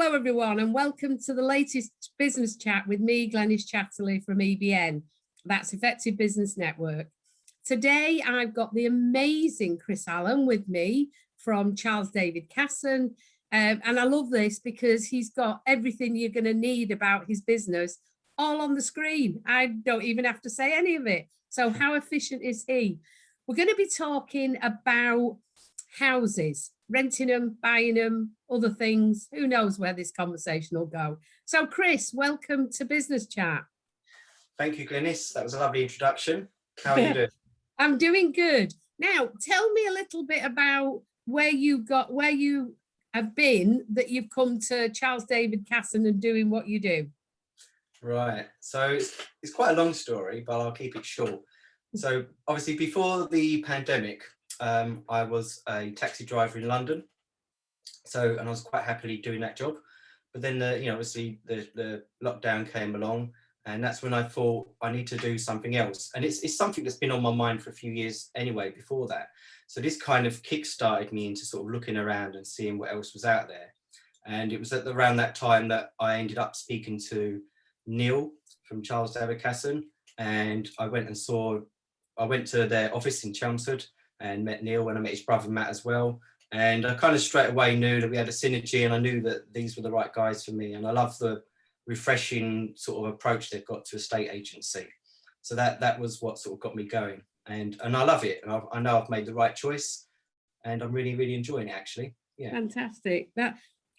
Hello, everyone, and welcome to the latest business chat with me, Glenys Chatterley from EBN. That's Effective Business Network. Today, I've got the amazing Chris Allen with me from Charles David Casson. And I love this because he's got everything you're going to need about his business all on the screen. I don't even have to say any of it. So how efficient is he? We're going to be talking about houses, renting them, buying them, other things. Who knows where this conversation will go. So Chris, welcome to Business Chat. Thank you, Glenys. That was a lovely introduction. How are you doing? I'm doing good. Now, tell me a little bit about where you have been that you've come to Charles David Casson and doing what you do. Right. So it's quite a long story, but I'll keep it short. So obviously before the pandemic, I was a taxi driver in London. And I was quite happily doing that job. But then, obviously the lockdown came along, and that's when I thought I need to do something else. And it's something that's been on my mind for a few years anyway before that. So this kind of kick-started me into sort of looking around and seeing what else was out there. And it was around that time that I ended up speaking to Neil from Charles David Casson, and I went to their office in Chelmsford and met Neil, and I met his brother Matt as well. And I kind of straight away knew that we had a synergy, and I knew that these were the right guys for me. And I love the refreshing sort of approach they've got to estate agency. So that was what sort of got me going. And I love it. And I know I've made the right choice, and I'm really, really enjoying it, actually. Yeah. Fantastic.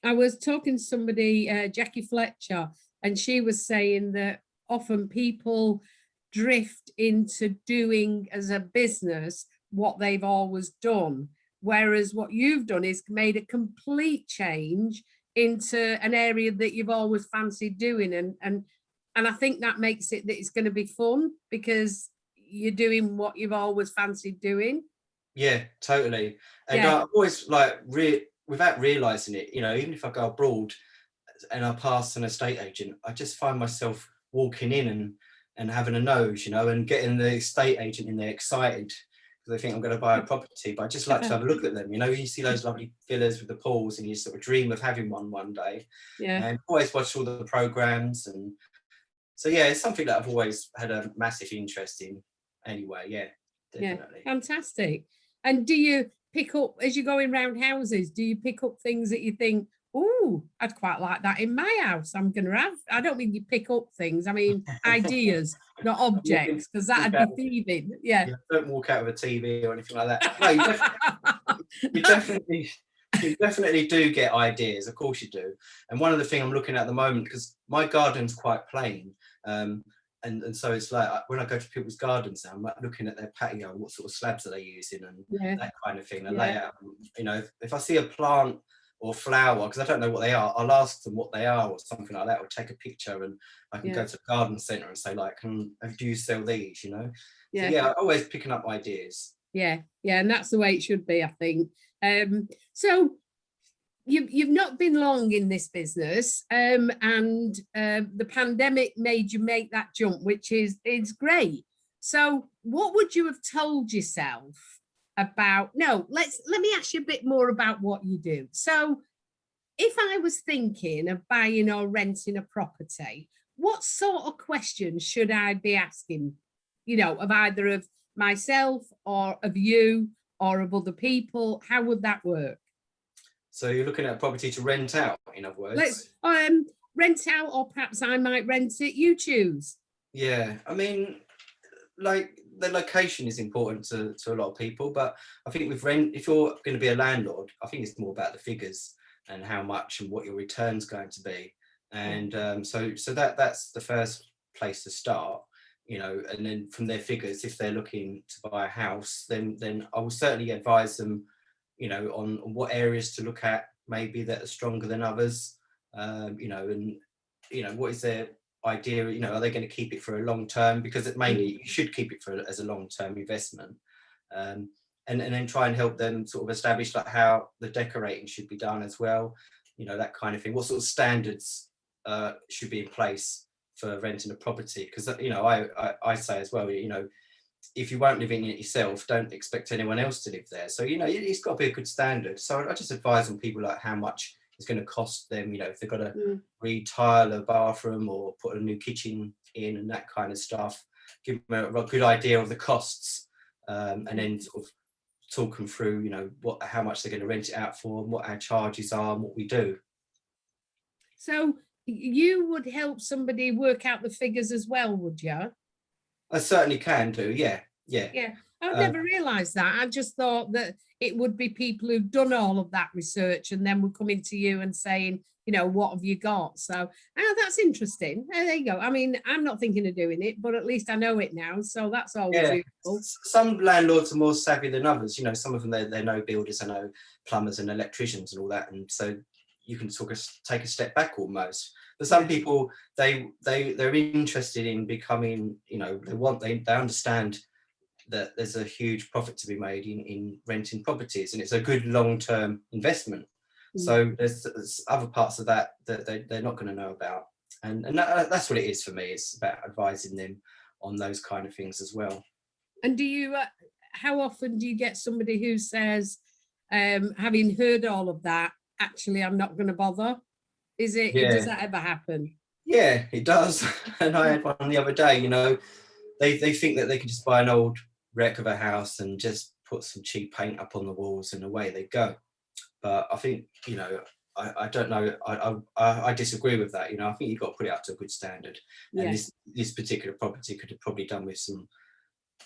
I was talking to somebody, Jackie Fletcher, and she was saying that often people drift into doing as a business what they've always done. Whereas what you've done is made a complete change into an area that you've always fancied doing. And I think that makes it that it's going to be fun because you're doing what you've always fancied doing. Yeah, totally. And I always without realizing it, even if I go abroad and I pass an estate agent, I just find myself walking in and having a nose, and getting the estate agent in there excited. They think I'm going to buy a property, but I just like to have a look at them. You see those lovely villas with the pools, and you sort of dream of having one day. Yeah. And always watch all the programs, and so it's something that I've always had a massive interest in. Anyway, definitely. Yeah, fantastic. And do you pick up as you're going around houses? Do you pick up things that you think, oh, I'd quite like that in my house? I'm going to have. I don't mean you pick up things. I mean ideas, not objects, because that'd be thieving. Yeah. Don't walk out of a TV or anything like that. No, you definitely do get ideas. Of course you do. And one of the things I'm looking at the moment, because my garden's quite plain, and so it's like when I go to people's gardens now, I'm like looking at their patio, what sort of slabs are they using, and that kind of thing. The layout. If I see a plant or flower, because I don't know what they are, I'll ask them what they are or something like that, or take a picture, and I can go to the garden centre and say, like, do you sell these, So, I'm always picking up ideas. Yeah, and that's the way it should be, I think. So you've not been long in this business, and the pandemic made you make that jump, which it's great. So what would you have told yourself about, let me ask you a bit more about what you do. So if I was thinking of buying or renting a property, what sort of questions should I be asking, of either of myself or of you or of other people? How would that work? So you're looking at a property to rent out, in other words? Let's rent out, or perhaps I might rent it. You choose. Yeah, I mean, like, the location is important to a lot of people, but I think with rent, if you're going to be a landlord, I think it's more about the figures and how much and what your return's going to be. And so that's the first place to start, and then from their figures, if they're looking to buy a house, then I will certainly advise them, on what areas to look at, maybe that are stronger than others, and what is their idea, are they going to keep it for a long term? Because it mainly you should keep it as a long-term investment, and then try and help them sort of establish like how the decorating should be done as well, that kind of thing. What sort of standards should be in place for renting a property? Because I say as well, if you won't live in it yourself, don't expect anyone else to live there. So it's got to be a good standard. So I just advise on people like how much it's going to cost them, if they've got to Mm. retile a bathroom or put a new kitchen in and that kind of stuff. Give them a good idea of the costs, and then sort of talk them through, how much they're going to rent it out for and what our charges are and what we do. So you would help somebody work out the figures as well, would you? I certainly can do, yeah. Yeah, I've never realised that. I just thought that it would be people who've done all of that research and then would come into you and saying, what have you got? So that's interesting. There you go. I mean, I'm not thinking of doing it, but at least I know it now. So that's always useful. Some landlords are more savvy than others. Some of them, they know builders, they know plumbers and electricians and all that. And so you can sort of take a step back almost. But some people, they're interested in becoming, they understand that there's a huge profit to be made in renting properties, and it's a good long-term investment. So there's other parts of that they're not going to know about, and that's what it is for me. It's about advising them on those kind of things as well. And do you how often do you get somebody who says, having heard all of that, actually I'm not going to bother? Does that ever happen? Yeah, it does. And I had one the other day. They think that they can just buy an old wreck of a house and just put some cheap paint up on the walls and away they go. But I think, I don't know, I disagree with that. I think you've got to put it up to a good standard. And this particular property could have probably done with some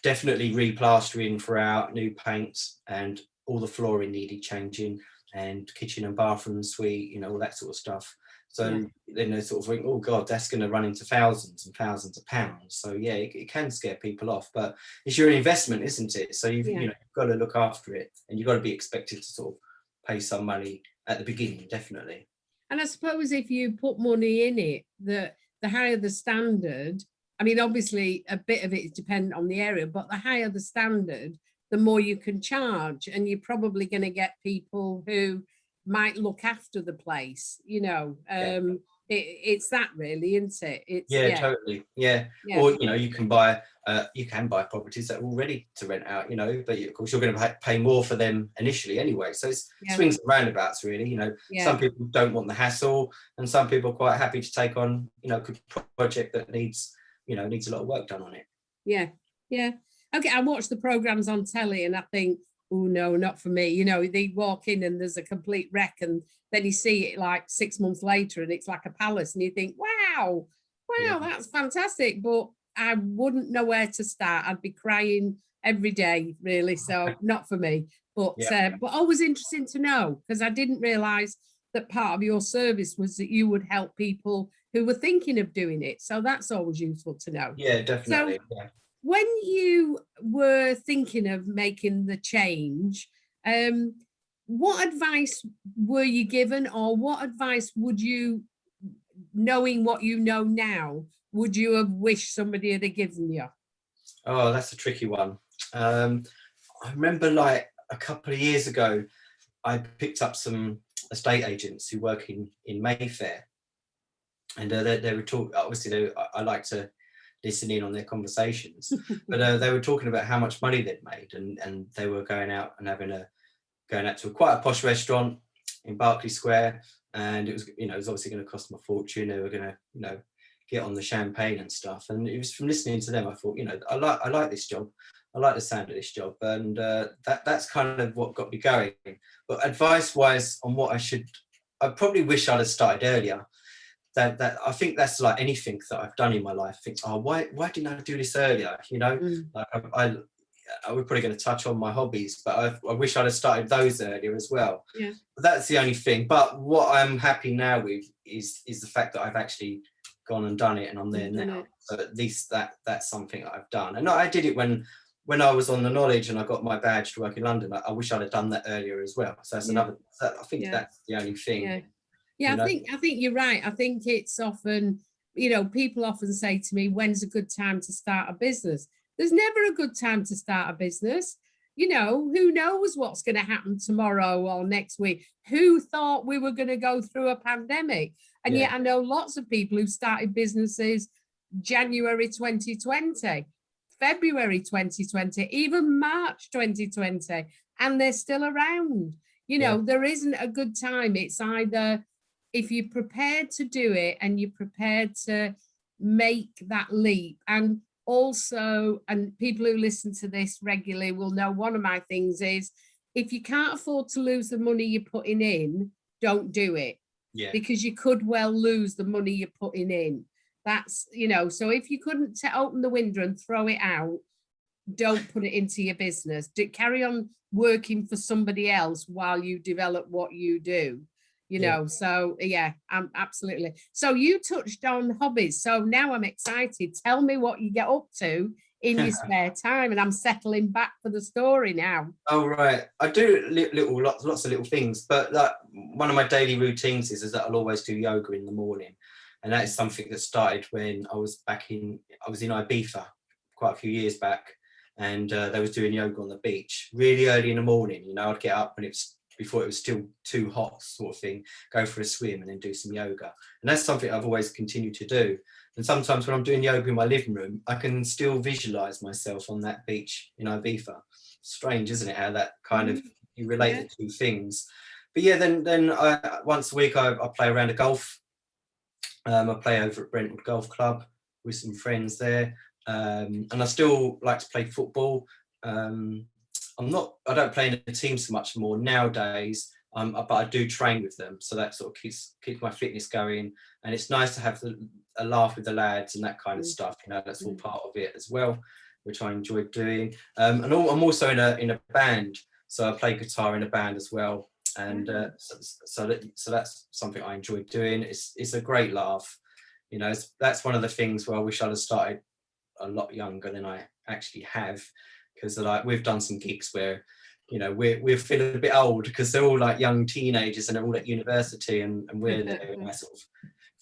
definitely replastering throughout, new paints, and all the flooring needed changing, and kitchen and bathroom suite, all that sort of stuff. So then they sort of think, oh God, that's going to run into thousands and thousands of pounds. So yeah, it can scare people off, but it's your investment, isn't it? So you've got to look after it, and you've got to be expected to sort of pay some money at the beginning, definitely. And I suppose if you put money in it, the higher the standard, I mean, obviously a bit of it is dependent on the area, but the higher the standard, the more you can charge, and you're probably going to get people who might look after the place, it's that really, isn't it? Totally. Or you can buy properties that are all ready to rent out, but of course you're going to pay more for them initially anyway. So it's swings and roundabouts really. Some people don't want the hassle, and some people are quite happy to take on a good project that needs a lot of work done on it. Okay, I watch the programs on telly and I think, oh no, not for me. They walk in and there's a complete wreck, and then you see it like 6 months later and it's like a palace, and you think, wow, that's fantastic. But I wouldn't know where to start. I'd be crying every day, really. So not for me. But always interesting to know, because I didn't realise that part of your service was that you would help people who were thinking of doing it. So that's always useful to know. Yeah, definitely. So, when you were thinking of making the change, what advice were you given, or what advice would you, knowing what you know now, would you have wished somebody had given you? Oh, that's a tricky one. I remember like a couple of years ago, I picked up some estate agents who work in Mayfair, and they were talking, obviously I like to listen in on their conversations, but they were talking about how much money they'd made, and they were going out to quite a posh restaurant in Berkeley Square, and it was obviously going to cost them a fortune. They were going to get on the champagne and stuff, and it was from listening to them I thought, I like this job, I like the sound of this job, and that's kind of what got me going. But advice wise on what I probably wish I'd have started earlier. That I think that's like anything that I've done in my life. I think, oh, why didn't I do this earlier? Like I was probably going to touch on my hobbies, but I wish I'd have started those earlier as well. But that's the only thing. But what I'm happy now with is the fact that I've actually gone and done it, and I'm there now. So at least that's something that I've done. And I did it when I was on the knowledge and I got my badge to work in London. I wish I'd have done that earlier as well. So that's another. I think that's the only thing. I think you're right. I think it's often, people often say to me, when's a good time to start a business? There's never a good time to start a business. Who knows what's going to happen tomorrow or next week? Who thought we were going to go through a pandemic? And yet I know lots of people who started businesses January 2020, February 2020, even March 2020, and they're still around. You know, there isn't a good time. It's either if you're prepared to do it and you're prepared to make that leap. And also, and people who listen to this regularly will know one of my things is if you can't afford to lose the money you're putting in, don't do it. Yeah. Because you could well lose the money you're putting in. That's, you know, so if you couldn't open the window and throw it out, don't put it into your business. Carry on working for somebody else while you develop what you do, you know. So yeah, I'm absolutely. So you touched on hobbies, so now I'm excited. Tell me what you get up to in your spare time, and I'm settling back for the story now. Oh right, I do lots of little things, but like one of my daily routines is that I'll always do yoga in the morning, and that is something that started when I was in Ibiza quite a few years back, and they was doing yoga on the beach really early in the morning. You know, I'd get up when before it was still too hot, sort of thing, go for a swim and then do some yoga, and that's something I've always continued to do. And sometimes when I'm doing yoga in my living room, I can still visualize myself on that beach in Ibiza. Strange, isn't it? How that kind of, you relate the two things. But yeah, then I, once a week I play around a golf. I play over at Brentwood Golf Club with some friends there, and I still like to play football. I don't play in a team so much more nowadays, but I do train with them, so that sort of keeps my fitness going, and it's nice to have a laugh with the lads and that kind of stuff. You know, that's all part of it as well, which I enjoy doing. And I'm also in a band, so I play guitar in a band as well, and so that's something I enjoy doing. It's a great laugh. You know, that's one of the things where I wish I'd have started a lot younger than I actually have, because like we've done some gigs where, you know, we're feeling a bit old because they're all like young teenagers and they're all at university, and we're there in our sort of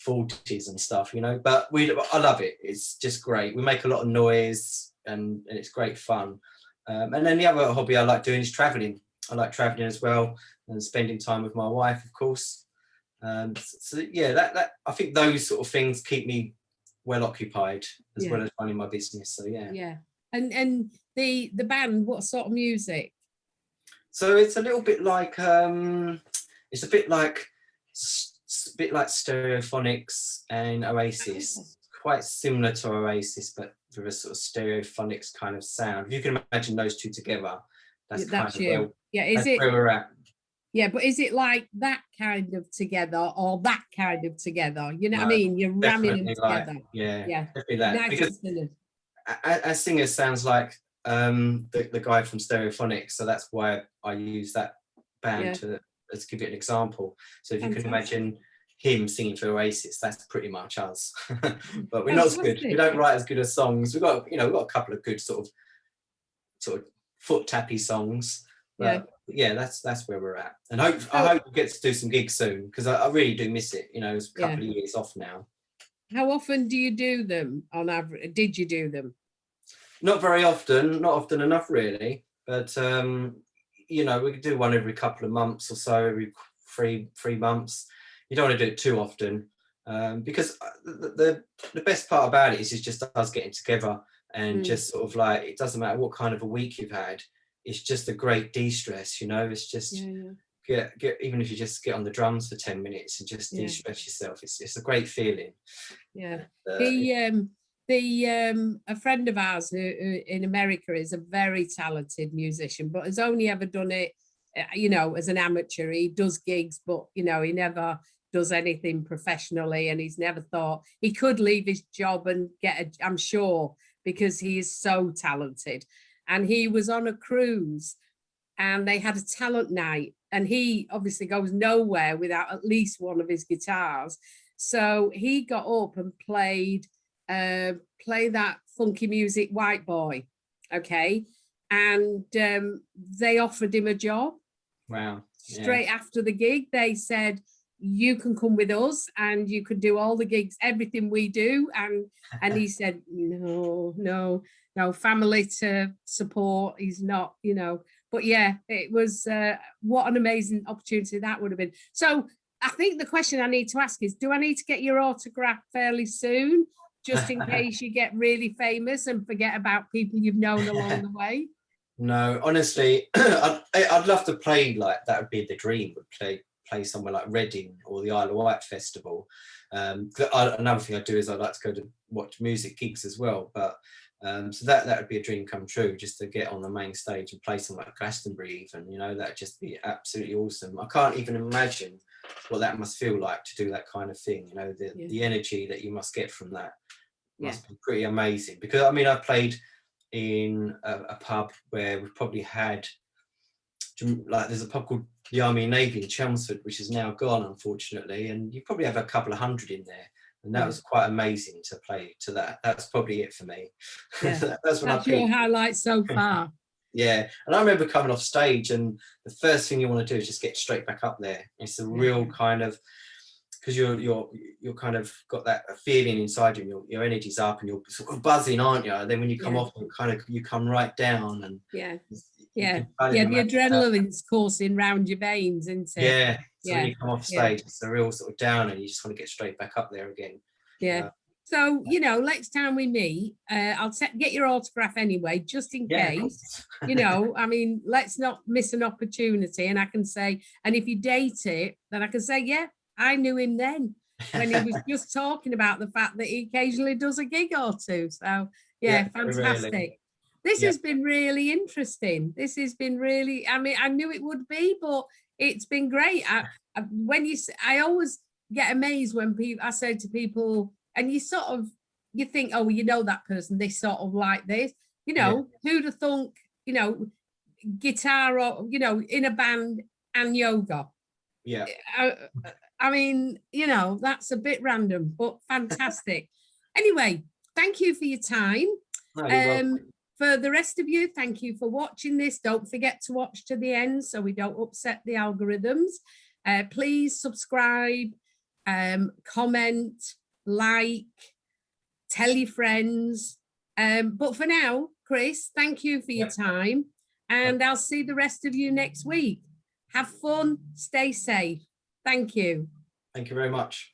40s and stuff, you know. But I love it. It's just great. We make a lot of noise, and it's great fun. And then the other hobby I like doing is traveling. I like traveling as well, and spending time with my wife, of course. So yeah, that I think those sort of things keep me well occupied as well as running my business. So yeah. And the band, what sort of music? So it's a little bit like it's a bit like Stereophonics and Oasis. Quite similar to Oasis, but with a sort of Stereophonics kind of sound. If you can imagine those two together, that's kind of where we're at. Yeah, but is it like that kind of together or that kind of together? You know what I mean? You're ramming them together. Yeah, definitely that. Nice, because our singer sounds like the guy from Stereophonics, so that's why I use that band to give it an example. So if you can imagine him singing for Oasis, that's pretty much us. But we're not as good. We don't write as good as songs. We've got a couple of good sort of foot tappy songs. But yeah, that's where we're at. And I hope we get to do some gigs soon, because I really do miss it. You know, it's a couple of years off now. How often do you do them on average? Did you do them? Not very often, not often enough really. But you know, we could do one every couple of months or so, every three months. You don't want to do it too often, because the best part about it is just us getting together and just sort of like, it doesn't matter what kind of a week you've had. It's just a great de-stress, you know. It's just get even if you just get on the drums for 10 minutes and just de-stress yourself. It's a great feeling. Yeah. A friend of ours who in America is a very talented musician, but has only ever done it, you know, as an amateur. He does gigs, but you know, he never does anything professionally, and he's never thought he could leave his job and I'm sure, because he is so talented. And he was on a cruise and they had a talent night, and he obviously goes nowhere without at least one of his guitars. So he got up and played that funky music, White Boy. Okay. And they offered him a job. Wow. Straight after the gig, they said, you can come with us and you can do all the gigs, everything we do. And he said, no, family to support. He's not, you know, but yeah, it was, what an amazing opportunity that would have been. So I think the question I need to ask is, do I need to get your autograph fairly soon, just in case you get really famous and forget about people you've known along the way? No, honestly, I'd love to play, like, that would be the dream, would play somewhere like Reading or the Isle of Wight festival. Another thing I do is I like to go to watch music gigs as well, but so that would be a dream come true, just to get on the main stage and play something like Glastonbury even, you know, that'd just be absolutely awesome. I can't even imagine what that must feel like to do that kind of thing, you know, the energy that you must get from that must be pretty amazing. Because I mean, I played in a pub where we've probably had, like, there's a pub called the Army and Navy in Chelmsford, which is now gone, unfortunately, and you probably have a couple of hundred in there, and that was quite amazing to play to that. That's probably it for me. That's when That's your highlight so far. Yeah, and I remember coming off stage, and the first thing you want to do is just get straight back up there. It's a real kind of, because you're kind of got that feeling inside you, your energy's up and you're sort of buzzing, aren't you? And then when you come off, you come right down, and the adrenaline's coursing round your veins, isn't it? So when you come off stage, it's a real sort of down, and you just want to get straight back up there again. So, you know, next time we meet, I'll get your autograph anyway, just in case. You know, I mean, let's not miss an opportunity. And I can say, and if you date it, then I can say, yeah, I knew him then, when he was just talking about the fact that he occasionally does a gig or two. So, fantastic. Really. This has been really interesting. This has been really, I mean, I knew it would be, but it's been great. I always get amazed when I say to people, and you think, oh, you know, that person, they sort of like this, you know, who'd have thunk, you know, guitar or, you know, in a band and yoga. I mean, you know, that's a bit random, but fantastic. Anyway, thank you for your time. For the rest of you, thank you for watching this. Don't forget to watch to the end so we don't upset the algorithms. Please subscribe, comment, like, tell your friends. But for now, Chris, thank you for your time, and I'll see the rest of you next week. Have fun, stay safe. Thank you. Thank you very much.